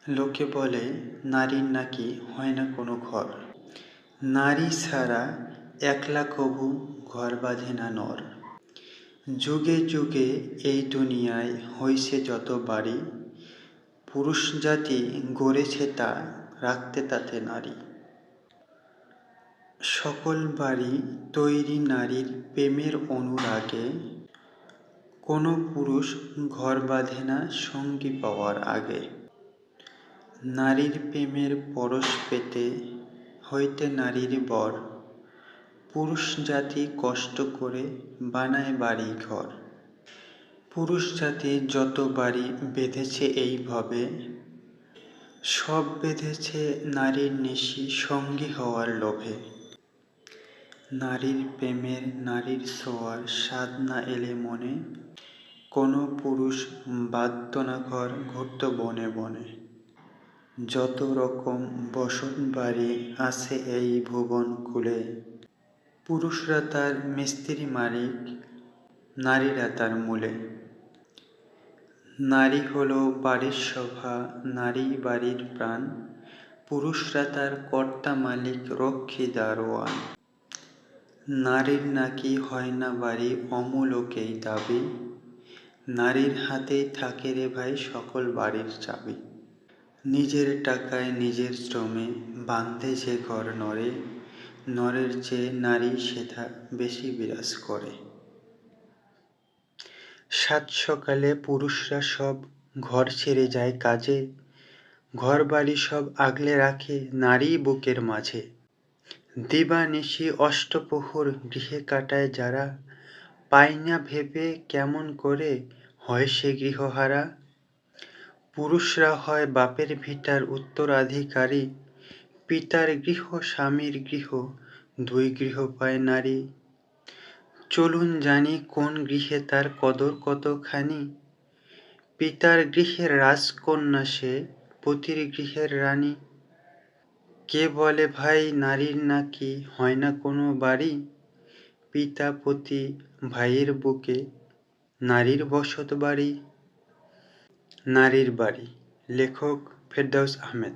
লোকে বলে নারীর নাকি হয় না কোনো ঘর, নারী ছাড়া একলা কবু ঘর বাঁধে না নর। যুগে যুগে এই দুনিয়ায় হইছে যত বাড়ি, পুরুষ জাতি গড়েছে তা রাখতে তাতে নারী। সকল বাড়ি তৈরি নারীর প্রেমের অনুরাগে, কোনো পুরুষ ঘর বাঁধে না সঙ্গী পাওয়ার আগে। নারীর প্রেমের পরশ পেতে হইতে নারীর বর, পুরুষ জাতি কষ্ট করে বানায় বাড়ি ঘর। পুরুষ জাতি যত বাড়ি বেঁধেছে এইভাবে, সব বেঁধেছে নারীর নিশি সঙ্গী হওয়ার লোভে। নারীর প্রেমের নারীর ছোঁয়ার স্বাদ না এলে মনে, কোনো পুরুষ বাঁধত না ঘর, ঘুরত বনে বনে। যত রকম বসত বাড়ি আছে এই ভুবন কুলে, পুরুষরা তার মিস্ত্রি মালিক, নারীরা তার মূলে। নারী হলো বাড়ির শোভা, নারী বাড়ির প্রাণ, পুরুষরা তার কর্তা মালিক, রক্ষী দারোয়ান। নারীর নাকি হয় না বাড়ি অমূলকেই দাবি, নারীর হাতেই থাকে রে ভাই সকল বাড়ির চাবি। নিজের টাকায় নিজের শ্রমে বাঁধে যে ঘর নরে, নরের চেয়ে নারী সেথা বেশি বিরাজ করে। সাত সকালে পুরুষরা সব ঘর ছেড়ে যায় কাজে, ঘর বাড়ি সব আগলে রাখে নারী বুকের মাঝে। দিবানিশি অষ্টপ্রহর গৃহে কাটায় যারা, পায় না ভেবে কেমন করে হয় সে গৃহহারা। পুরুষরা হয় বাপের ভিটার উত্তরাধিকারী, পিতার গৃহ স্বামীর গৃহ দুই গৃহ পায় নারী। চলুন জানি কোন গৃহে তার কদর কতখানি, পিতার গৃহের রাজকন্যা সে পতির গৃহের রানী। কে বলে ভাই নারীর নাকি হয় না কোনো বাড়ি, পিতা পতি ভাইয়ের বুকে নারীর বসত বাড়ি। নারীর বাড়ি, লেখক ফেরদৌস আহমেদ।